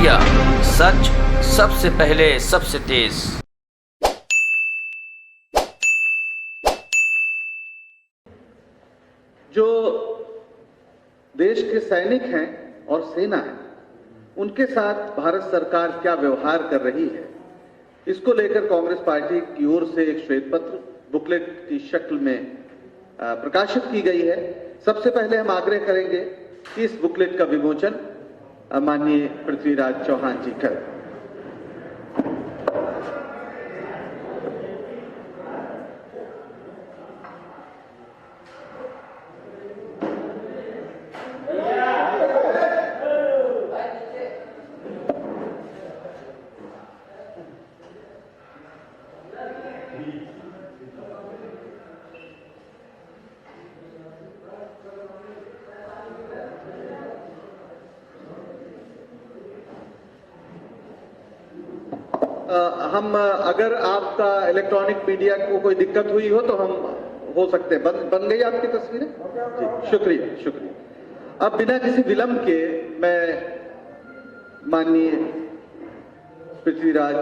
Media, सच सबसे पहले सबसे तेज। जो देश के सैनिक हैं और सेना है, उनके साथ भारत सरकार क्या व्यवहार कर रही है, इसको लेकर कांग्रेस पार्टी की ओर से एक श्वेत पत्र बुकलेट की शक्ल में प्रकाशित की गई है। सबसे पहले हम आग्रह करेंगे कि इस बुकलेट का विमोचन माननीय पृथ्वीराज चौहान जी करें। हम अगर आपका इलेक्ट्रॉनिक मीडिया को कोई दिक्कत हुई हो तो हम हो सकते हैं बन गई आपकी तस्वीरें जी। शुक्रिया। अब बिना किसी विलंब के मैं माननीय पृथ्वीराज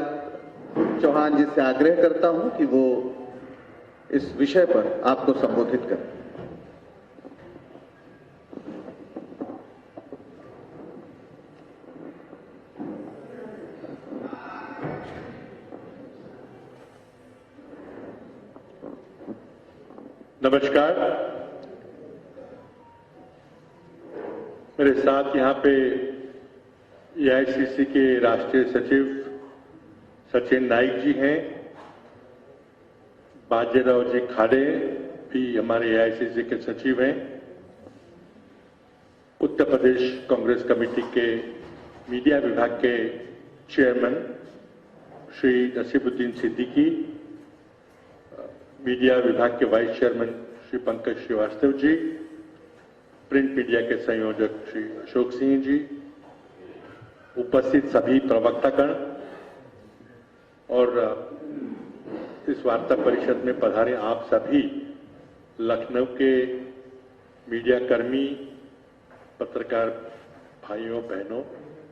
चौहान जी से आग्रह करता हूं कि वो इस विषय पर आपको संबोधित करें। नमस्कार। मेरे साथ यहाँ पे एआईसीसी के राष्ट्रीय सचिव सचिन नाइक जी हैं। बाजीराव जी खाड़े भी हमारे एआईसीसी के सचिव हैं। उत्तर प्रदेश कांग्रेस कमेटी के मीडिया विभाग के चेयरमैन श्री नसीबुद्दीन सिद्दीकी, मीडिया विभाग के vice chairman Shri Pankaj Srivastava ji, print media के संयोजक श्री अशोक सिंह जी, उपस्थित सभी प्रवक्तागण और इस वार्ता परिषद में पधारे आप सभी लखनऊ के मीडिया कर्मी, पत्रकार भाइयों बहनों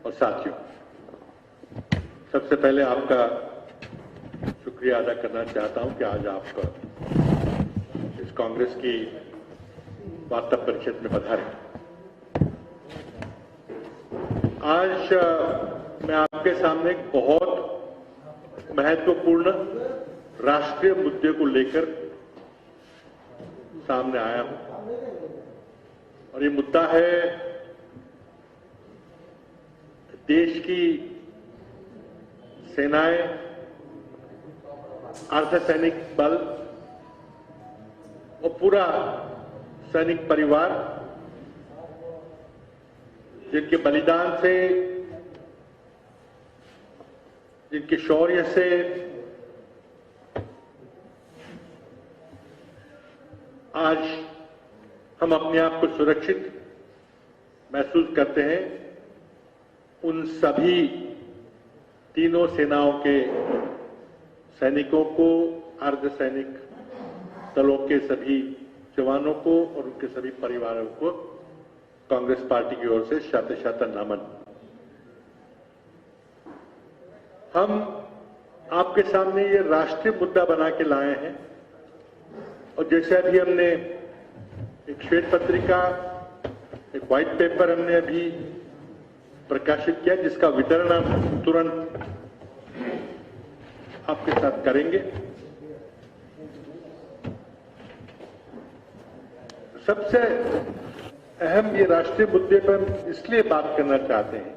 और साथियों, सबसे पहले आपका शुक्रिया अदा करना चाहता हूं कि आज आप इस कांग्रेस की वार्ता परिषद में पधारे। आज मैं आपके सामने एक बहुत महत्वपूर्ण राष्ट्रीय मुद्दे को लेकर सामने आया हूं और ये मुद्दा है देश की सेनाएं, अर्धसैनिक बल और पूरा सैनिक परिवार जिनके बलिदान से, जिनके शौर्य से आज हम अपने आप को सुरक्षित महसूस करते हैं, उन सभी तीनों सेनाओं के सैनिकों को, अर्धसैनिक दलों के सभी जवानों को और उनके सभी परिवारों को कांग्रेस पार्टी की ओर से शत नमन। हम आपके सामने ये राष्ट्रीय मुद्दा बना के लाए हैं और जैसे अभी हमने एक श्वेत पत्रिका, एक व्हाइट पेपर हमने अभी प्रकाशित किया जिसका वितरण हम तुरंत आपके साथ करेंगे। सबसे अहम ये राष्ट्रीय मुद्दे पर इसलिए बात करना चाहते हैं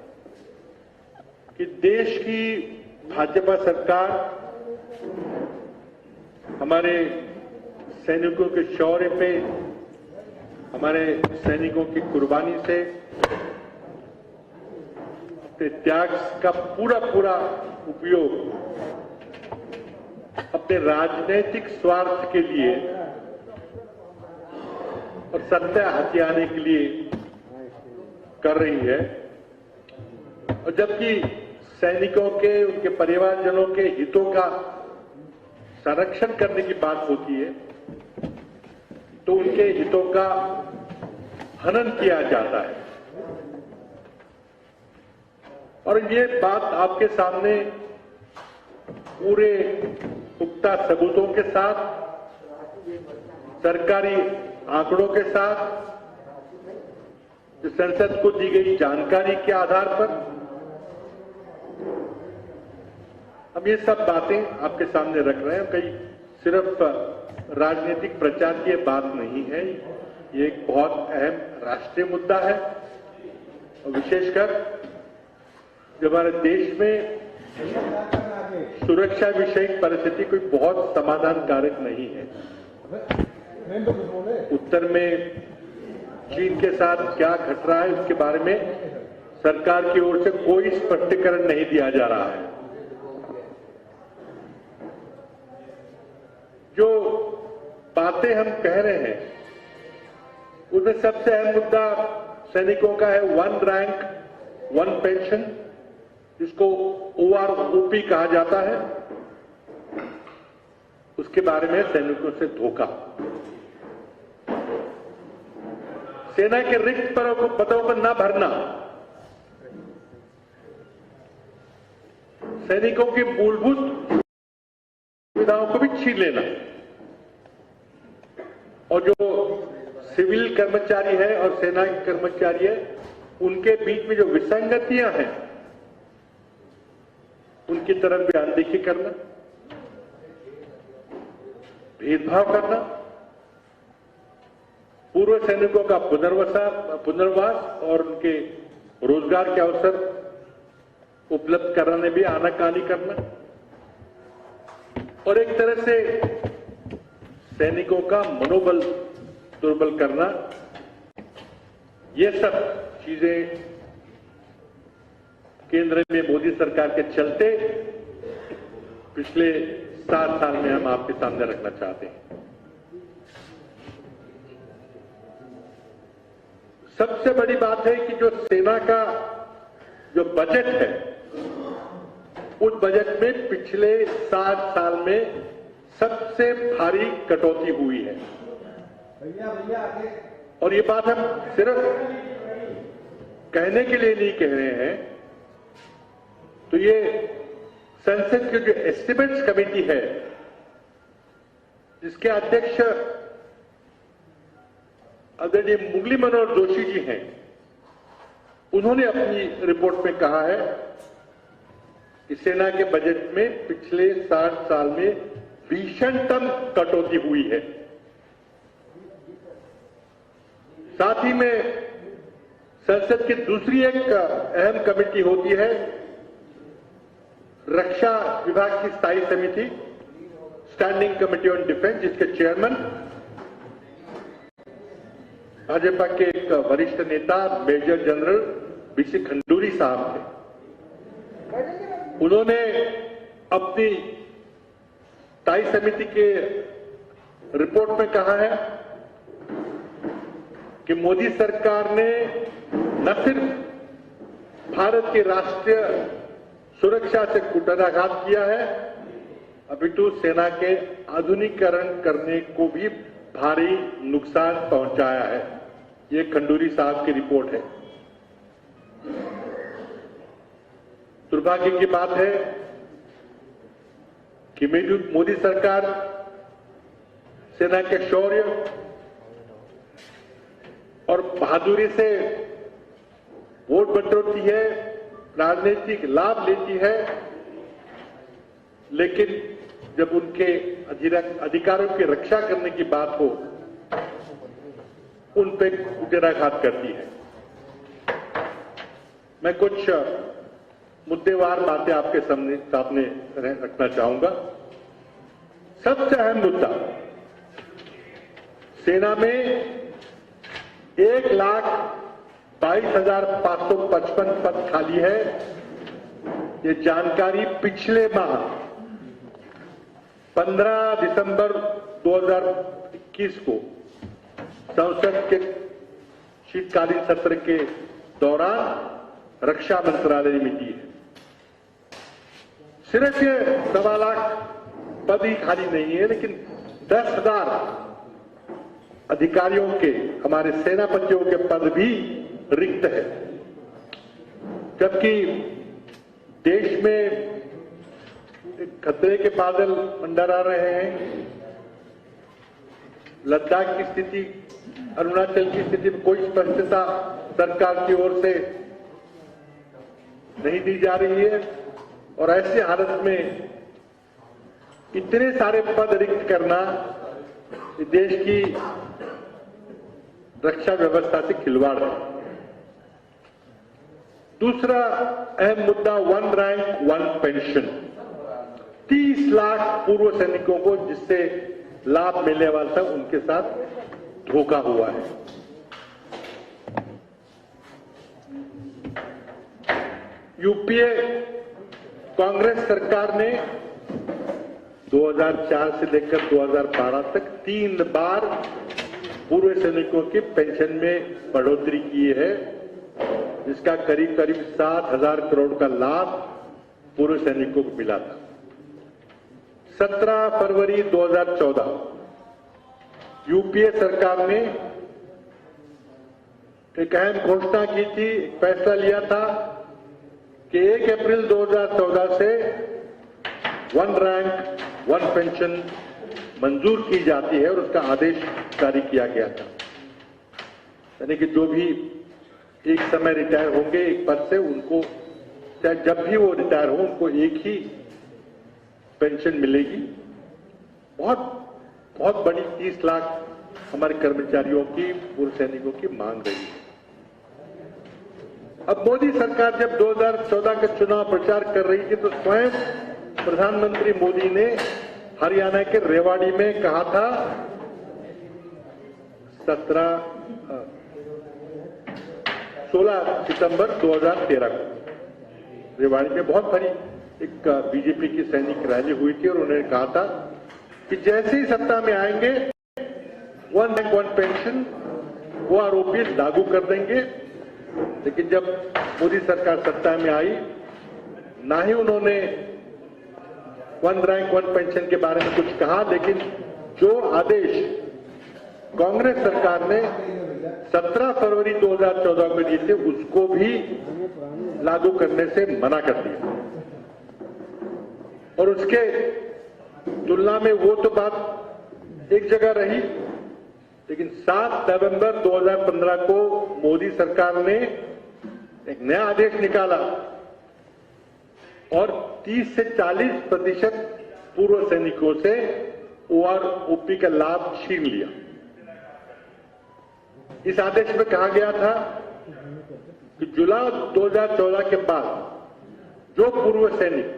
कि देश की भाजपा सरकार हमारे सैनिकों के शौर्य पे, हमारे सैनिकों की कुर्बानी से, अपने त्याग का पूरा उपयोग अपने राजनीतिक स्वार्थ के लिए और सत्ता हथियाने के लिए कर रही है। और जबकि सैनिकों के, उनके परिवारजनों के हितों का संरक्षण करने की बात होती है तो उनके हितों का हनन किया जाता है। और ये बात आपके सामने पूरे पुख्ता सबूतों के साथ, सरकारी आंकड़ों के साथ, जो संसद को दी गई जानकारी के आधार पर हम ये सब बातें आपके सामने रख रहे हैं। कई सिर्फ राजनीतिक प्रचार की बात नहीं है, ये एक बहुत अहम राष्ट्रीय मुद्दा है और विशेषकर जब हमारे देश में सुरक्षा विषयक परिस्थिति कोई बहुत समाधानकारक नहीं है। उत्तर में चीन के साथ क्या घट रहा है उसके बारे में सरकार की ओर से कोई स्पष्टीकरण नहीं दिया जा रहा है। जो बातें हम कह रहे हैं उसमें सबसे अहम मुद्दा सैनिकों का है 1 रैंक 1 पेंशन, जिसको OROP कहा जाता है। उसके बारे में सैनिकों से धोखा, सेना के रिक्त पदों को न भरना, सैनिकों की मूलभूत सुविधाओं को भी छीन लेना, और जो सिविल कर्मचारी है और सेना के कर्मचारी है उनके बीच में जो विसंगतियां हैं उनकी तरफ भी अनदेखी करना, भेदभाव करना, पूर्व सैनिकों का पुनर्वास और उनके रोजगार के अवसर उपलब्ध कराने भी आनाकानी करना, और एक तरह से सैनिकों का मनोबल दुर्बल करना, ये सब चीजें केंद्र में मोदी सरकार के चलते पिछले 7 साल में हम आपके सामने रखना चाहते हैं। सबसे बड़ी बात है कि जो सेना का जो बजट है उस बजट में पिछले 7 साल में सबसे भारी कटौती हुई है। और ये बात हम सिर्फ कहने के लिए नहीं कह रहे हैं, तो ये संसद की जो एस्टिमेट्स कमेटी है जिसके अध्यक्ष आदरणीय मुरली मनोहर जोशी जी हैं, उन्होंने अपनी रिपोर्ट में कहा है कि सेना के बजट में पिछले 60 साल में भीषणतम कटौती हुई है। साथ ही में संसद की दूसरी एक अहम कमेटी होती है रक्षा विभाग की स्थायी समिति, स्टैंडिंग कमेटी ऑन डिफेंस, जिसके चेयरमैन भाजपा के एक वरिष्ठ नेता मेजर जनरल बीसी खंडूरी साहब थे। उन्होंने अपनी स्थायी समिति के रिपोर्ट में कहा है कि मोदी सरकार ने न सिर्फ भारत की राष्ट्रीय सुरक्षा से कुठाराघात किया है, अपितु सेना के आधुनिकीकरण करने को भी भारी नुकसान पहुंचाया है। ये खंडूरी साहब की रिपोर्ट है। दुर्भाग्य की बात है कि मोदी सरकार सेना के शौर्य और बहादुरी से वोट बटोरती है, राजनीतिक लाभ लेती है, लेकिन जब उनके अधिकारों की रक्षा करने की बात हो उन पे कुठाराघात करती है। मैं कुछ मुद्देवार बातें आपके सामने रखना चाहूंगा। सबसे अहम मुद्दा, सेना में 1,22,555 पद खाली है। ये जानकारी पिछले माह 15 दिसंबर 2021 को संसद के शीतकालीन सत्र के दौरान रक्षा मंत्रालय ने दी है। सिर्फ ये 1.25 लाख पद ही खाली नहीं है, लेकिन 10,000 अधिकारियों के, हमारे सेनापतियों के पद भी रिक्त है। जबकि देश में एक खतरे के बादल मंडरा रहे हैं। लद्दाख की स्थिति, अरुणाचल की स्थिति में कोई स्पष्टता सरकार की ओर से नहीं दी जा रही है और ऐसी हालत में इतने सारे पद रिक्त करना देश की रक्षा व्यवस्था से खिलवाड़ है। दूसरा अहम मुद्दा one rank one pension. 30 lakh पूर्व सैनिकों को जिससे लाभ मिलने वाला था उनके साथ धोखा हुआ है। यूपीए कांग्रेस सरकार ने 2004 से लेकर 2012 तक 3 बार पूर्व सैनिकों की पेंशन में बढ़ोतरी की है, जिसका करीब करीब 7,000 करोड़ का लाभ पूर्व सैनिकों को मिला था। 17 फरवरी 2014 यूपीए सरकार ने एक अहम घोषणा की थी, एक फैसला लिया था कि 1 अप्रैल 2014 से वन रैंक वन पेंशन मंजूर की जाती है और उसका आदेश जारी किया गया था। यानी कि जो भी एक समय रिटायर होंगे एक पद से, उनको चाहे जब भी वो रिटायर हो उनको एक ही पेंशन मिलेगी। बहुत बड़ी 30 लाख हमारे कर्मचारियों की, पूर्व सैनिकों की मांग रही है। अब मोदी सरकार जब 2014 का चुनाव प्रचार कर रही थी तो स्वयं प्रधानमंत्री मोदी ने हरियाणा के रेवाड़ी में कहा था 16 सितंबर 2013 को रेवाड़ी में बहुत बड़ी एक बीजेपी की सैनिक रैली हुई थी और उन्होंने कहा था कि जैसे ही सत्ता में आएंगे one rank one pension OROP लागू कर देंगे। लेकिन जब मोदी सरकार सत्ता में आई, ना ही उन्होंने वन रैंक वन पेंशन के बारे में कुछ कहा, लेकिन जो आदेश कांग्रेस सरकार ने 17 फरवरी 2014 को दिए थे उसको भी लागू करने से मना कर दिया। और उसके तुलना में वो तो बात एक जगह रही, लेकिन 7 नवंबर 2015 को मोदी सरकार ने एक नया आदेश निकाला और 30 से 40% पूर्व सैनिकों से ओआरओपी का लाभ छीन लिया। इस आदेश में कहा गया था कि जुलाई 2014 के बाद जो पूर्व सैनिक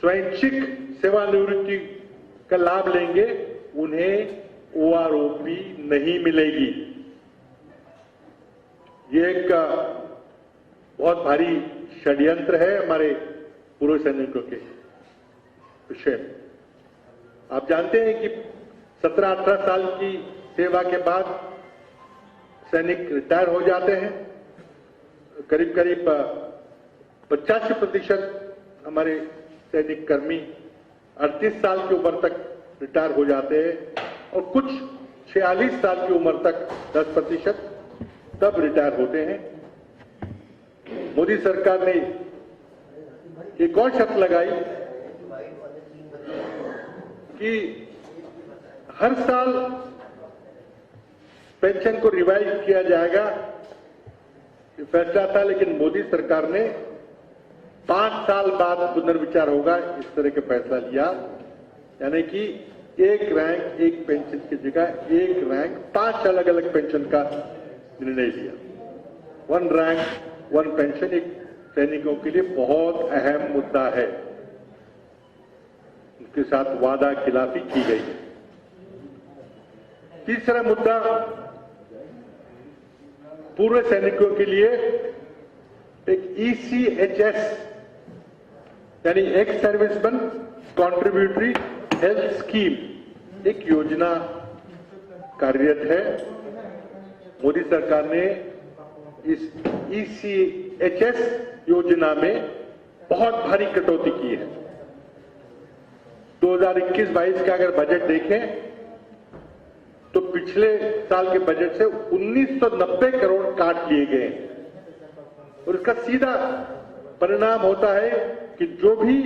स्वैच्छिक सेवानिवृत्ति का लाभ लेंगे उन्हें ओआरओपी नहीं मिलेगी। ये एक बहुत भारी षड्यंत्र है हमारे पूर्व सैनिकों के विषय में। आप जानते हैं कि 17-18 साल की सेवा के बाद सैनिक रिटायर हो जाते हैं। करीब करीब 85% हमारे सैनिक कर्मी 38 साल की उम्र तक रिटायर हो जाते हैं और कुछ 46 साल की उम्र तक 10% तब रिटायर होते हैं। मोदी सरकार ने एक और शर्त लगाई कि हर साल पेंशन को रिवाइज किया जाएगा। ये फैसला था, लेकिन मोदी सरकार ने 5 साल बाद पुनर्विचार होगा इस तरह का फैसला लिया। यानी कि एक रैंक एक पेंशन की जगह एक रैंक 5 अलग अलग पेंशन का निर्णय लिया। वन रैंक वन पेंशन एक सैनिकों के लिए बहुत अहम मुद्दा है। उनके साथ वादा खिलाफी की गई है। तीसरा मुद्दा पूर्व सैनिकों के लिए एक ECHS यानी ex serviceman contributory health scheme एक योजना कार्यरत है। मोदी सरकार ने इस ECHS योजना में बहुत भारी कटौती की है। 2021-22 का अगर बजट देखें तो पिछले साल के बजट से 1990 करोड़ काट लिए गए और इसका सीधा परिणाम होता है कि जो भी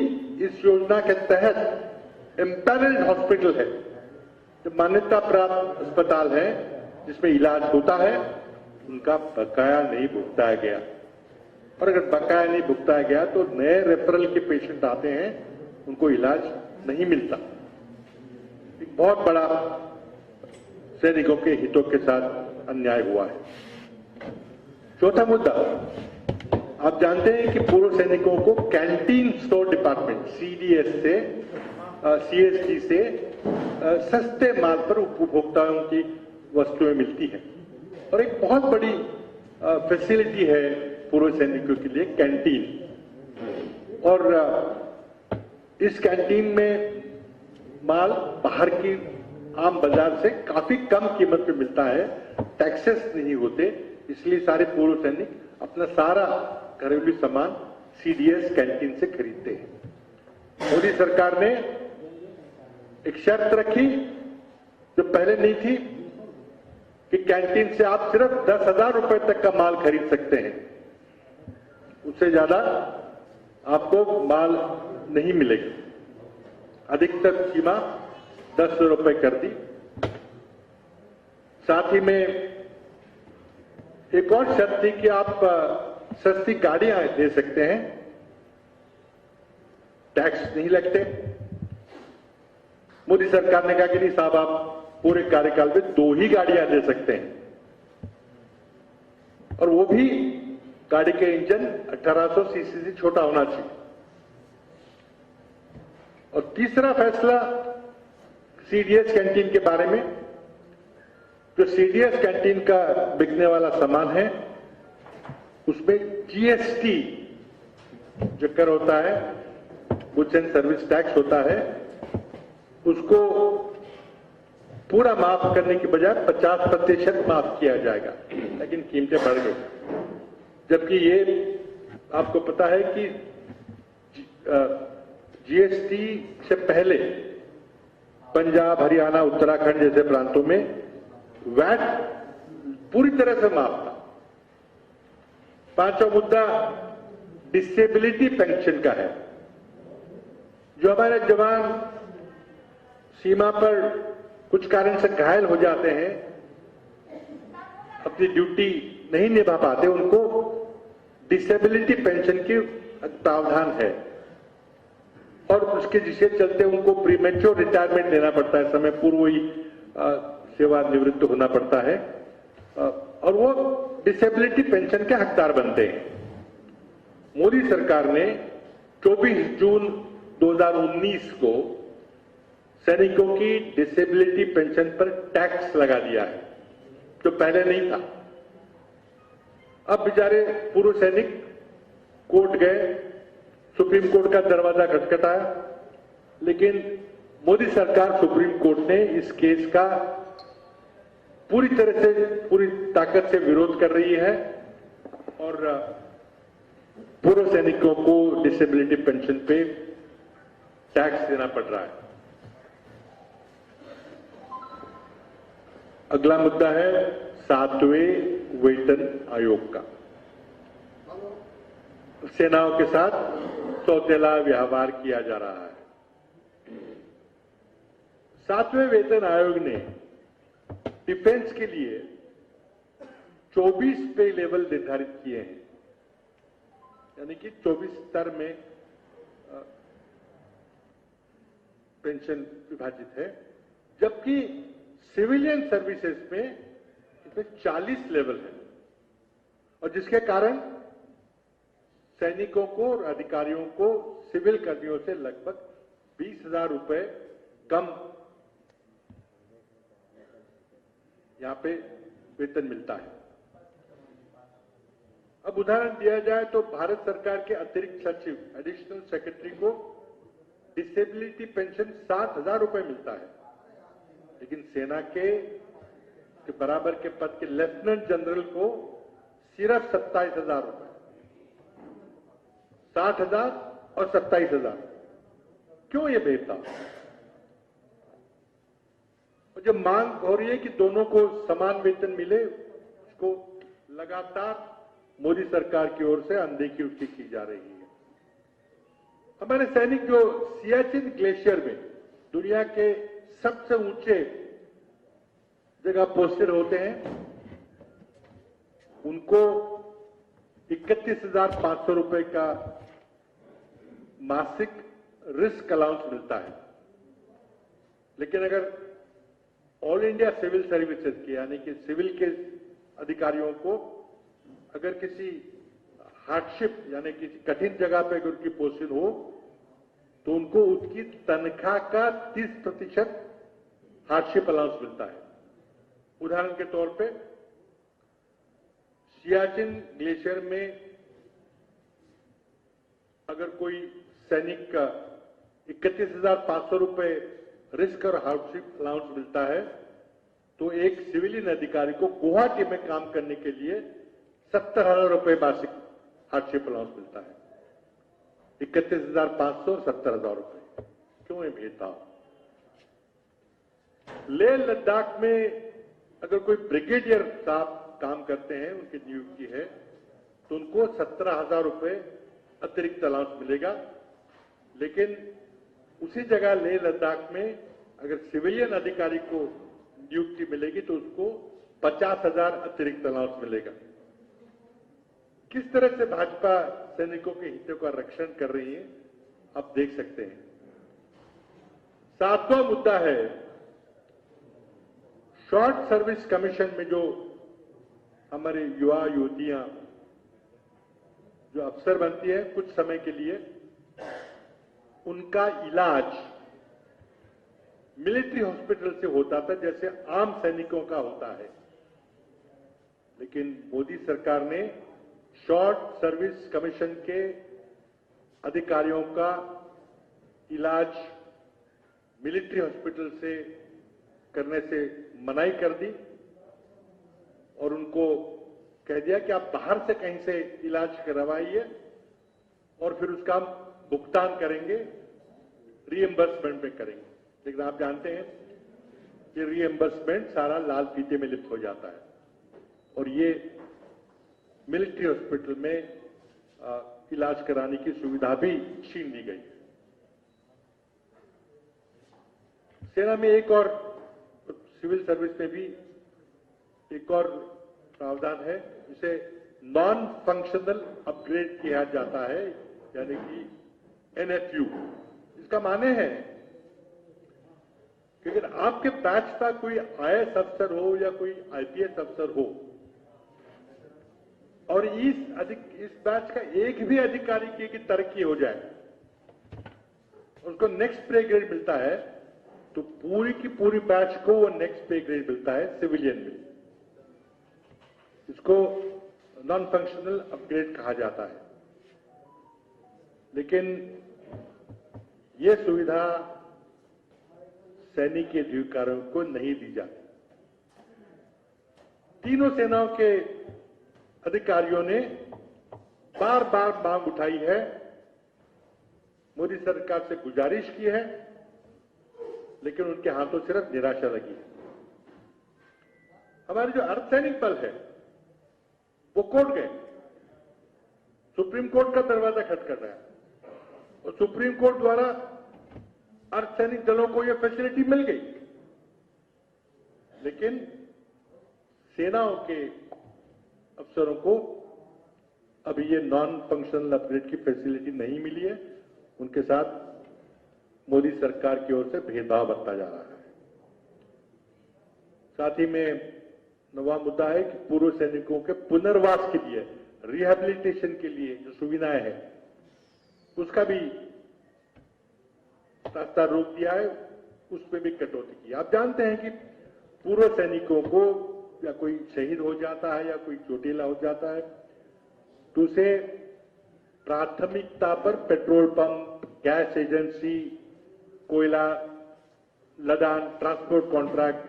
इस योजना के तहत एम्पैनल्ड हॉस्पिटल है, जो मान्यता प्राप्त अस्पताल है जिसमें इलाज होता है, उनका बकाया नहीं भुगताया गया। और अगर बकाया नहीं भुगताया गया तो नए रेफरल के पेशेंट आते हैं, उनको इलाज नहीं मिलता। एक बहुत बड़ा सैनिकों के हितों के साथ अन्याय हुआ है। चौथा मुद्दा, आप जानते हैं कि पूर्व सैनिकों को कैंटीन स्टोर डिपार्टमेंट सीडीएस से सीएसडी से सस्ते माल पर उपभोक्ताओं की वस्तुएं मिलती हैं और एक बहुत बड़ी फैसिलिटी है पूर्व सैनिकों के लिए कैंटीन। और इस कैंटीन में माल बाहर की आम बाजार से काफी कम कीमत पे मिलता है, टैक्सेस नहीं होते, इसलिए सारे पूर्व सैनिक अपना सारा घरेलू सामान सीडीएस कैंटीन से खरीदते हैं। मोदी सरकार ने एक शर्त रखी जो पहले नहीं थी कि कैंटीन से आप सिर्फ 10,000 रुपए तक का माल खरीद सकते हैं, उससे ज्यादा आपको माल नहीं मिलेगा। अधिकतम सीमा 10 रुपए कर दी। साथ ही में एक और शर्त थी कि आप सस्ती गाड़ियां दे सकते हैं, टैक्स नहीं लगते। मोदी सरकार ने कहा कि नहीं साहब, आप पूरे कार्यकाल में 2 ही गाड़ियां दे सकते हैं और वो भी गाड़ी के इंजन 1800 सीसी से छोटा होना चाहिए। और तीसरा फैसला सीडीएस कैंटीन के बारे में, जो सीडीएस कैंटीन का बिकने वाला सामान है उसमें जीएसटी जो कर होता है, गुड्स एंड सर्विस टैक्स होता है, उसको पूरा माफ करने की बजाय 50% माफ किया जाएगा, लेकिन कीमतें बढ़ गई। जबकि ये आपको पता है कि जीएसटी से पहले पंजाब, हरियाणा, उत्तराखंड जैसे प्रांतों में वैट पूरी तरह से माफ था। पांचवा मुद्दा डिसेबिलिटी पेंशन का है। जो हमारे जवान सीमा पर कुछ कारण से घायल हो जाते हैं, अपनी ड्यूटी नहीं निभा पाते, उनको डिसेबिलिटी पेंशन की प्रावधान है और उसके जिसके चलते उनको प्रीमेच्योर रिटायरमेंट लेना पड़ता है, समय पूर्व ही सेवानिवृत्त होना पड़ता है और वो डिसेबिलिटी पेंशन के हकदार बनते हैं। मोदी सरकार ने 24 जून 2019 को सैनिकों की डिसेबिलिटी पेंशन पर टैक्स लगा दिया है, जो पहले नहीं था। अब बेचारे पूर्व सैनिक कोर्ट गए, सुप्रीम कोर्ट का दरवाजा खटखटाया, लेकिन मोदी सरकार, सुप्रीम कोर्ट ने इस केस का पूरी तरह से, पूरी ताकत से विरोध कर रही है और पूर्व सैनिकों को डिसेबिलिटी पेंशन पे टैक्स देना पड़ रहा है। अगला मुद्दा है 7वें वेतन आयोग का। सेनाओं के साथ सौतेला व्यवहार किया जा रहा है। 7वें वेतन आयोग ने डिफेंस के लिए 24 पे लेवल निर्धारित किए हैं, यानी कि 24 स्तर में पेंशन विभाजित है, जबकि सिविलियन सर्विसेज में इसमें 40 लेवल है और जिसके कारण सैनिकों को और अधिकारियों को सिविल कर्मियों से लगभग 20,000 रुपए कम यहां पे वेतन मिलता है। अब उदाहरण दिया जाए तो भारत सरकार के अतिरिक्त सचिव, एडिशनल सेक्रेटरी को डिसेबिलिटी पेंशन 7,000 रुपए मिलता है, लेकिन सेना के बराबर के पद के लेफ्टिनेंट जनरल को सिर्फ 27,000 रुपए। 60,000 और 27,000, क्यों ये भेदभाव? जब मांग हो रही है कि दोनों को समान वेतन मिले, उसको लगातार मोदी सरकार की ओर से अनदेखी उसकी की जा रही है। हमारे सैनिक जो सियाचिन ग्लेशियर में दुनिया के सबसे ऊंचे जगह पोस्टेड होते हैं, उनको 31,500 रुपए का मासिक रिस्क अलाउंस मिलता है। लेकिन अगर ऑल इंडिया सिविल सर्विसेज के यानी कि सिविल के अधिकारियों को अगर किसी हार्डशिप यानी किसी कठिन जगह पर अगर उनकी पोस्टिंग हो तो उनको उसकी तनख्वाह का 30% हार्डशिप अलाउंस मिलता है। उदाहरण के तौर पे सियाचिन ग्लेशियर में अगर कोई सैनिक का 31,500 रुपए रिस्क और हार्डशिप अलाउंस मिलता है तो एक सिविलियन अधिकारी को गुवाहाटी में काम करने के लिए 70,000 रुपए मासिक हार्डशिप अलाउंस मिलता है। 31,500 और 70,000 रुपए, क्यों ये भेदभाव? लेह लद्दाख में अगर कोई ब्रिगेडियर साहब काम करते हैं, उनकी नियुक्ति है, तो उनको 17,000 रुपए अतिरिक्त अलाउंस मिलेगा। लेकिन उसी जगह लेह लद्दाख में अगर सिविलियन अधिकारी को नियुक्ति मिलेगी तो उसको 50,000 अतिरिक्त अलाउंस मिलेगा। किस तरह से भाजपा सैनिकों के हितों का रक्षण कर रही है, आप देख सकते हैं। 7वां मुद्दा है शॉर्ट सर्विस कमीशन में जो हमारे युवा युवतियां जो अफसर बनती है कुछ समय के लिए, उनका इलाज मिलिट्री हॉस्पिटल से होता था जैसे आम सैनिकों का होता है। लेकिन मोदी सरकार ने शॉर्ट सर्विस कमीशन के अधिकारियों का इलाज मिलिट्री हॉस्पिटल से करने से मनाही कर दी और उनको कह दिया कि आप बाहर से कहीं से इलाज करवाइए और फिर उसका हम भुगतान करेंगे, रीएम्बर्समेंट में करेंगे। लेकिन आप जानते हैं कि रीएम्बर्समेंट सारा लाल फीते में लिप्त हो जाता है और ये मिलिट्री हॉस्पिटल में इलाज कराने की सुविधा भी छीन ली गई। सेना में एक और सिविल सर्विस में भी एक और प्रावधान है, जिसे नॉन फंक्शनल अपग्रेड किया जाता है, यानी कि NFU। इसका माने है कि अगर आपके बैच का कोई IAS अफसर हो या कोई IPS अफसर हो और इस बैच का एक भी अधिकारी की तरक्की हो जाए, उसको नेक्स्ट पे ग्रेड मिलता है, तो पूरी की पूरी बैच को वो नेक्स्ट पे ग्रेड मिलता है सिविलियन में। इसको नॉन फंक्शनल अपग्रेड कहा जाता है। लेकिन ये सुविधा सैनिक अधिकारियों को नहीं दी जाती। तीनों सेनाओं के अधिकारियों ने बार बार मांग उठाई है, मोदी सरकार से गुजारिश की है, लेकिन उनके हाथों सिर्फ निराशा लगी है। हमारे जो अर्धसैनिक बल है वो कोर्ट गए, सुप्रीम कोर्ट का दरवाजा खटखट रहा है और सुप्रीम कोर्ट द्वारा अर्धसैनिक दलों को यह फैसिलिटी मिल गई। लेकिन सेनाओं के अफसरों को अभी ये नॉन फंक्शनल अपग्रेड की फैसिलिटी नहीं मिली है। उनके साथ मोदी सरकार की ओर से भेदभाव बरता जा रहा है। साथ ही में नवा मुद्दा है कि पूर्व सैनिकों के पुनर्वास के लिए, रिहैबिलिटेशन के लिए जो सुविधाएं हैं, उसका भी रास्ता रोक दिया है, उसमें भी कटौती की। आप जानते हैं कि पूर्व सैनिकों को या कोई शहीद हो जाता है या कोई चोटिला हो जाता है तो उसे प्राथमिकता पर पेट्रोल पंप, गैस एजेंसी, कोयला लदान, ट्रांसपोर्ट कॉन्ट्रैक्ट,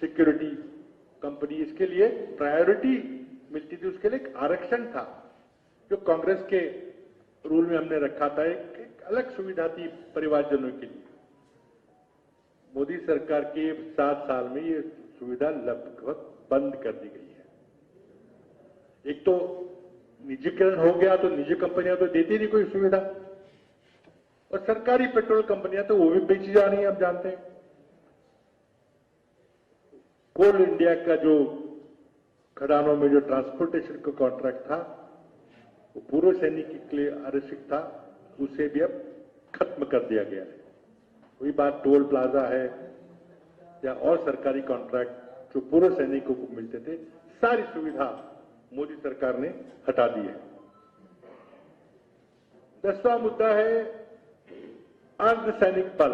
सिक्योरिटी कंपनी, इसके लिए प्रायोरिटी मिलती थी। उसके लिए एक आरक्षण था जो कांग्रेस के रूल में हमने रखा था, एक अलग सुविधा थी परिवारजनों के लिए। मोदी सरकार के 7 साल में ये सुविधा लगभग बंद कर दी गई है। एक तो निजीकरण हो गया तो निजी कंपनियां तो देती नहीं कोई सुविधा, और सरकारी पेट्रोल कंपनियां तो वो भी बेची जा रही हैं, आप जानते हैं। कोल इंडिया का जो खदानों में जो ट्रांसपोर्टेशन का कॉन्ट्रैक्ट था, वो पूर्व सैनिक के लिए आरक्षित था, उसे भी अब खत्म कर दिया गया है। वही बात टोल प्लाजा है या और सरकारी कॉन्ट्रैक्ट जो पूर्व सैनिकों को मिलते थे, सारी सुविधा मोदी सरकार ने हटा दी है। 10वां मुद्दा है अर्धसैनिक बल।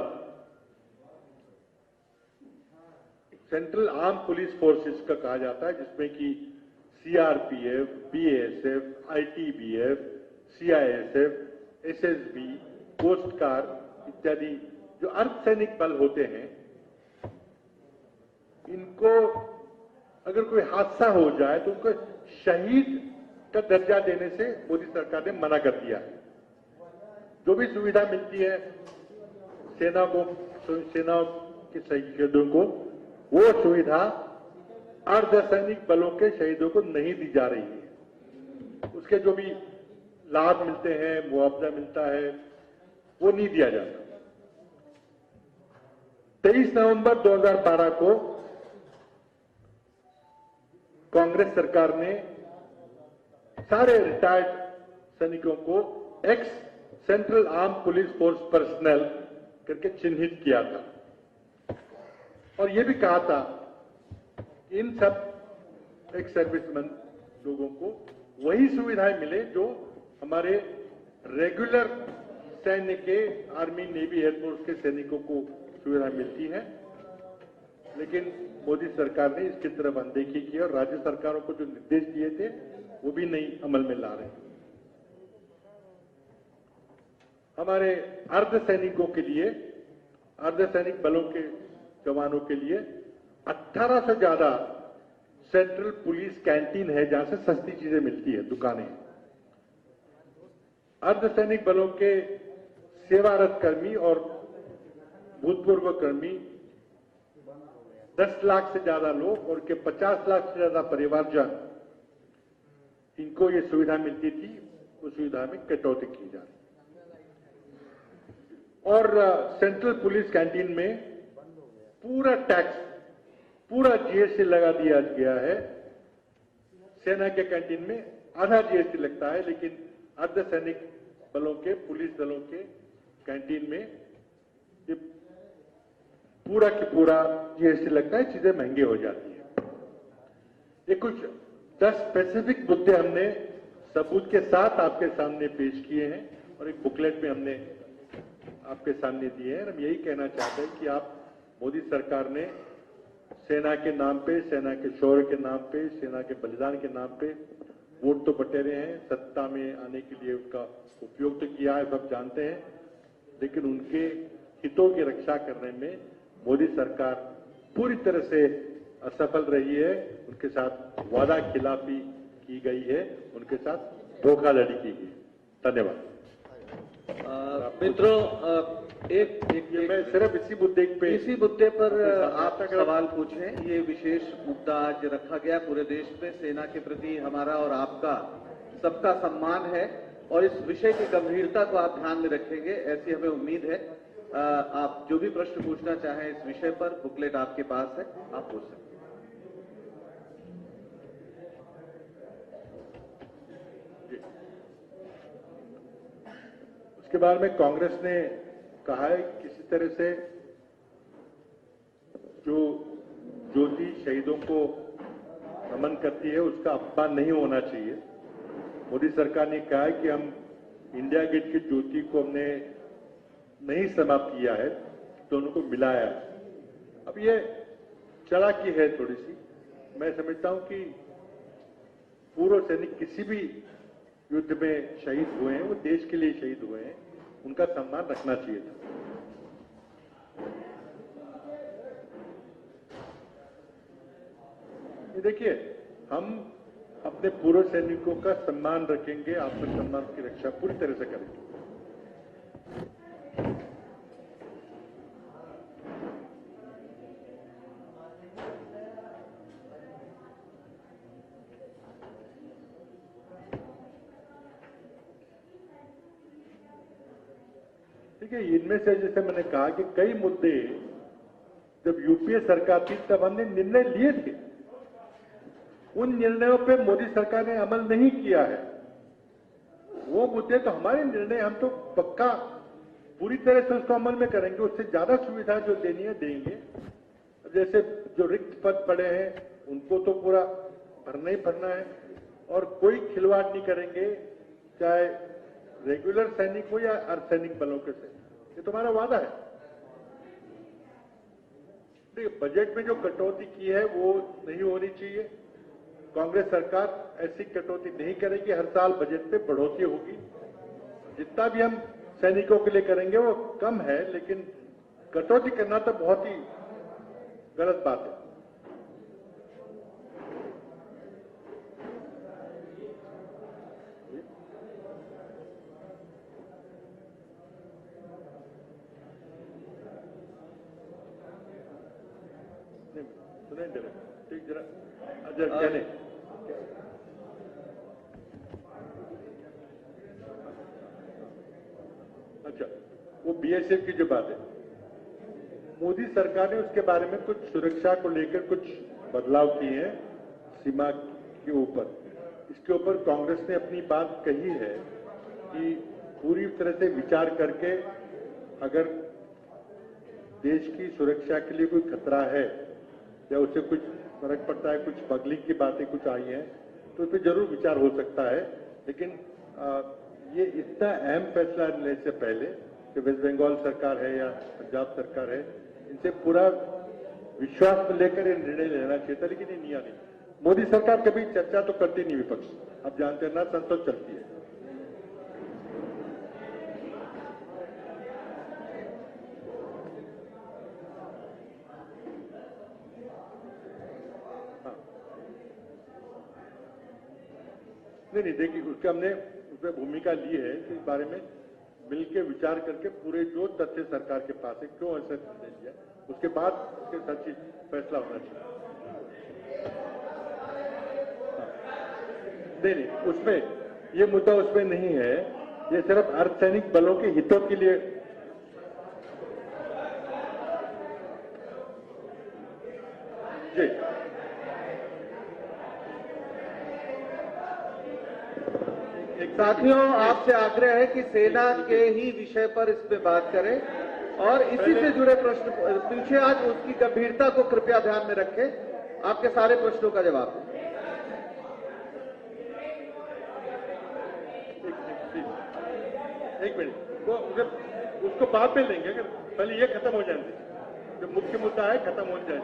सेंट्रल आर्म पुलिस फोर्सेस का कहा जाता है, जिसमें कि CRPF, BSF, ITBF, CISF, SSB, coast guard इत्यादि जो अर्धसैनिक बल होते हैं, इनको अगर कोई हादसा हो जाए तो उनको शहीद का दर्जा देने से मोदी सरकार ने मना कर दिया है। जो भी सुविधा मिलती है सेना के शहीदों को, वो सुविधा अर्धसैनिक बलों के शहीदों को नहीं दी जा रही है। उसके जो भी लाभ मिलते हैं, मुआवजा मिलता है, वो नहीं दिया जाता। 23 नवंबर 2012 को कांग्रेस सरकार ने सारे रिटायर्ड सैनिकों को x central arm police force personal करके चिन्हित किया था और यह भी कहा था कि इन सब एक्स सर्विसमैन लोगों को वही सुविधाएं मिले जो हमारे रेगुलर सैन्य के, आर्मी, नेवी, एयरफोर्स के सैनिकों को सुविधा मिलती है। लेकिन मोदी सरकार ने इसकी तरफ अनदेखी की और राज्य सरकारों को जो निर्देश दिए थे वो भी नहीं अमल में ला रहे। हमारे अर्धसैनिकों के लिए, अर्धसैनिक बलों के जवानों के लिए 18 से ज्यादा सेंट्रल पुलिस कैंटीन है जहां से सस्ती चीजें मिलती है, दुकानें। अर्धसैनिक बलों के सेवारत कर्मी और भूतपूर्व कर्मी 10 लाख से ज्यादा लोग और के 50 लाख से ज्यादा परिवारजन, इनको ये सुविधा मिलती थी, उस सुविधा में कटौती की जा रही। और सेंट्रल पुलिस कैंटीन में पूरा टैक्स, पूरा जीएसटी लगा दिया गया है। सेना के कैंटीन में आधा जीएसटी लगता है, लेकिन अर्धसैनिक बलों के, पुलिस दलों के कैंटीन में ये पूरा की पूरा जीएसटी लगता है, चीजें महंगी हो जाती है। ये कुछ 10 स्पेसिफिक मुद्दे हमने सबूत के साथ आपके सामने पेश किए हैं और एक बुकलेट में हमने आपके सामने दिए हैं। हम यही कहना चाहते हैं कि आप, मोदी सरकार ने सेना के नाम पे, सेना के शौर्य के नाम पे, सेना के बलिदान के नाम पे वोट तो बटेरे हैं, सत्ता में आने के लिए उसका उपयोग तो किया है, सब जानते हैं, लेकिन उनके हितों की रक्षा करने में मोदी सरकार पूरी तरह से असफल रही है। उनके साथ वादा खिलाफी की गई है, उनके साथ धोखाधड़ी की गई। धन्यवाद। मित्रों, मैं सिर्फ इसी मुद्दे पर आप सवाल पूछें। ये विशेष मुद्दा आज रखा गया। पूरे देश में सेना के प्रति हमारा और आपका सबका सम्मान है और इस विषय की गंभीरता को आप ध्यान में रखेंगे, ऐसी हमें उम्मीद है। आप जो भी प्रश्न पूछना चाहें इस विषय पर, बुकलेट आपके पास है, आप पूछ सकते हैं। उसके बाद में कांग्रेस ने कहा है किसी तरह से जो ज्योति शहीदों को नमन करती है उसका अपमान नहीं होना चाहिए। मोदी सरकार ने कहा है कि हम इंडिया गेट की ज्योति को हमने नहीं समाप्त किया है, दोनों को मिलाया है। अब ये चालाकी है थोड़ी सी। मैं समझता हूं कि पूर्व सैनिक किसी भी युद्ध में शहीद हुए हैं, वो देश के लिए शहीद हुए हैं, उनका सम्मान रखना चाहिए था। ये देखिए, हम अपने पूर्व सैनिकों का सम्मान रखेंगे, आत्मसम्मान की रक्षा पूरी तरह से करेंगे। देखिए, इनमें से जैसे मैंने कहा कि कई मुद्दे जब यूपीए सरकार थी तब हमने निर्णय लिए थे, उन निर्णयों पे मोदी सरकार ने अमल नहीं किया है। वो मुद्दे तो हमारे निर्णय, हम तो पक्का पूरी तरह से उसको अमल में करेंगे, उससे ज्यादा सुविधा जो देनी है देंगे। जैसे जो रिक्त पद पड़े हैं उनको तो पूरा भरना ही भरना है, और कोई खिलवाड़ नहीं करेंगे, चाहे रेगुलर सैनिक हो या अर्धसैनिक बलों के से। ये तुम्हारा वादा है। देखिए, बजट में जो कटौती की है वो नहीं होनी चाहिए। कांग्रेस सरकार ऐसी कटौती नहीं करेगी। हर साल बजट पे बढ़ोतरी होगी। जितना भी हम सैनिकों के लिए करेंगे वो कम है, लेकिन कटौती करना तो बहुत ही गलत बात है। सुनाई दे रहा, ठीक, जरा क्या नहीं। अच्छा, वो बीएसएफ की जो बात है, मोदी सरकार ने उसके बारे में कुछ सुरक्षा को लेकर कुछ बदलाव किए हैं सीमा के ऊपर। इसके ऊपर कांग्रेस ने अपनी बात कही है कि पूरी तरह से विचार करके अगर देश की सुरक्षा के लिए कोई खतरा है या उससे कुछ फर्क पड़ता है, कुछ स्मगलिंग की बातें कुछ आई हैं, तो उस पर जरूर विचार हो सकता है। लेकिन ये इतना अहम फैसला लेने से पहले कि वेस्ट बंगाल सरकार है या पंजाब सरकार है, इनसे पूरा विश्वास में लेकर ये निर्णय लेना चाहिए था, लेकिन ये लिया नहीं। मोदी सरकार कभी चर्चा तो करती नहीं विपक्ष, आप जानते हैं ना, संसद चलती है। नहीं, देखिए, उसके हमने उसमें भूमिका ली है कि इस बारे में मिलकर विचार करके पूरे जो तथ्य सरकार के पास है, क्यों ऐसा निर्णय लिया, उसके बाद उसके सच्ची फैसला होना चाहिए। नहीं, उसमें ये मुद्दा उसमें नहीं है, ये सिर्फ अर्धसैनिक बलों के हितों के लिए। जी, साथियों, आपसे आग्रह है कि सेना के ही विषय पर इस पे बात करें और इसी से जुड़े प्रश्न पूछे। आज उसकी गंभीरता को कृपया ध्यान में रखें। आपके सारे प्रश्नों का जवाब दें। एक मिनट, वो उसको बाद में लेंगे, अगर पहले ये खत्म हो जाए, जो मुख्य मुद्दा है खत्म हो जाए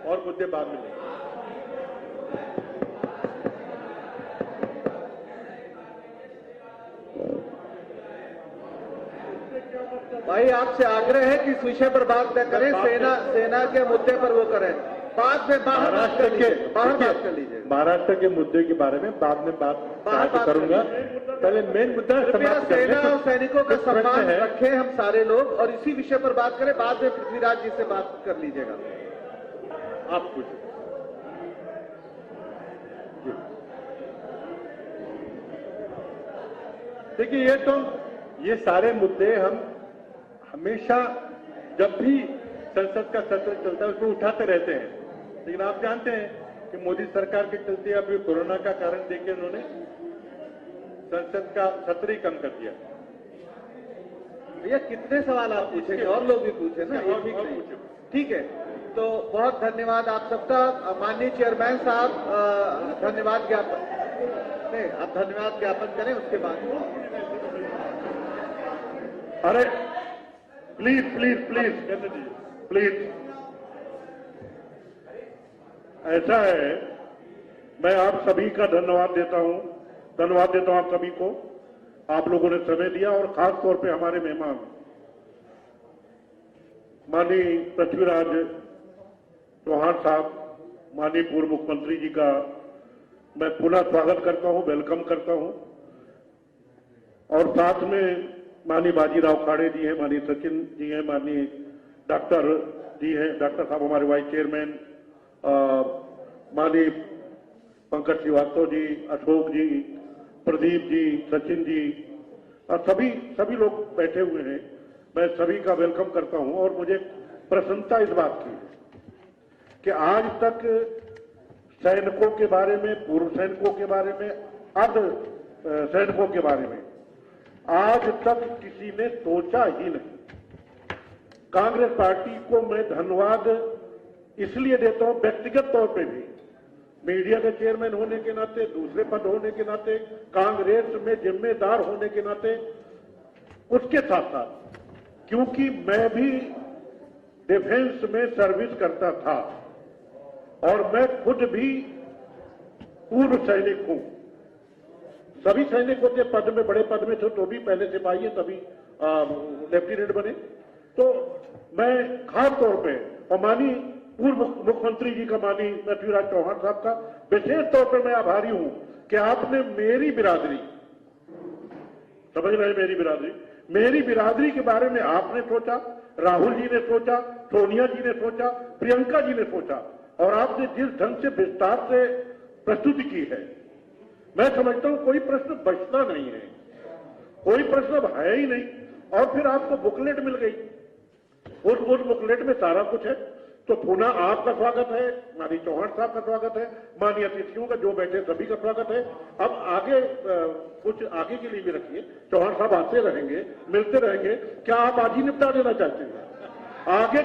और मुद्दे बाद में लेंगे। भाई, आपसे आग्रह है कि इस विषय पर बात न करें, सेना के मुद्दे पर वो करें। बाद में बाहर बात कर लीजिए। महाराष्ट्र के मुद्दे के बारे में बाद में बात करूंगा। पहले मेन मुद्दा सेना और सैनिकों का सम्मान रखें हम सारे लोग, और इसी विषय पर बात करें। बाद में पृथ्वीराज जी से बात कर लीजिएगा। आप कुछ देखिए, ये सारे मुद्दे हम हमेशा जब भी संसद का सत्र चलता है उसमें उठाते रहते हैं, लेकिन आप जानते हैं कि मोदी सरकार के चलते अभी कोरोना का कारण देके उन्होंने संसद का सत्र ही कम कर दिया। भैया, कितने सवाल आप पूछेंगे? और लोग भी पूछे ना, ये ठीक नहीं। ठीक है, तो बहुत धन्यवाद आप सबका। माननीय चेयरमैन साहब, धन्यवाद ज्ञापन नहीं, आप धन्यवाद ज्ञापन करें, उसके बाद। अरे प्लीज प्लीज प्लीज प्लीज, ऐसा है, मैं आप सभी का धन्यवाद देता हूं आप सभी को। आप लोगों ने समय दिया, और खास तौर पे हमारे मेहमान माननीय पृथ्वीराज चौहान साहब, माननीय पूर्व मुख्यमंत्री जी का मैं पुनः स्वागत करता हूं, वेलकम करता हूं। और साथ में माननीय बाजीराव खाड़े जी हैं, माननीय सचिन जी हैं, माननीय डॉक्टर जी हैं, डॉक्टर साहब हमारे वाइस चेयरमैन, माननीय पंकज श्रीवास्तव जी, अशोक जी, प्रदीप जी, सचिन जी, और सभी लोग बैठे हुए हैं। मैं सभी का वेलकम करता हूं और मुझे प्रसन्नता इस बात की है कि आज तक सैनिकों के बारे में, पूर्व सैनिकों के बारे में, अर्ध सैनिकों के बारे में आज तक किसी ने सोचा ही नहीं। कांग्रेस पार्टी को मैं धन्यवाद इसलिए देता हूं व्यक्तिगत तौर पे भी, मीडिया के चेयरमैन होने के नाते, दूसरे पद होने के नाते, कांग्रेस में जिम्मेदार होने के नाते, उसके साथ साथ क्योंकि मैं भी डिफेंस में सर्विस करता था और मैं खुद भी पूर्व सैनिक हूं। सभी सैनिक होते पद में, बड़े पद में थे तो भी पहले सिपाही है, तभी लेफ्टिनेंट बने। तो मैं खास तौर पे और मानी पूर्व मुख्यमंत्री जी का, मानी पृथ्वीराज चौहान साहब का विशेष तौर पर मैं आभारी हूं कि आपने मेरी बिरादरी, समझ रहे मेरी बिरादरी के बारे में आपने सोचा, राहुल जी ने सोचा, सोनिया जी ने सोचा, प्रियंका जी ने सोचा और आपने जिस ढंग से विस्तार से प्रस्तुति की है, मैं समझता हूं कोई प्रश्न बचता नहीं है, कोई प्रश्न है ही नहीं। और फिर आपको बुकलेट मिल गई, उस बुकलेट में सारा कुछ है। तो पुनः आपका स्वागत है, माननीय चौहान साहब का स्वागत है, माननीय अतिथियों का जो बैठे सभी का स्वागत है। अब आगे कुछ आगे के लिए भी रखिए, चौहान साहब आते रहेंगे, मिलते रहेंगे। क्या आप आज ही निपटा देना चाहते हैं? आगे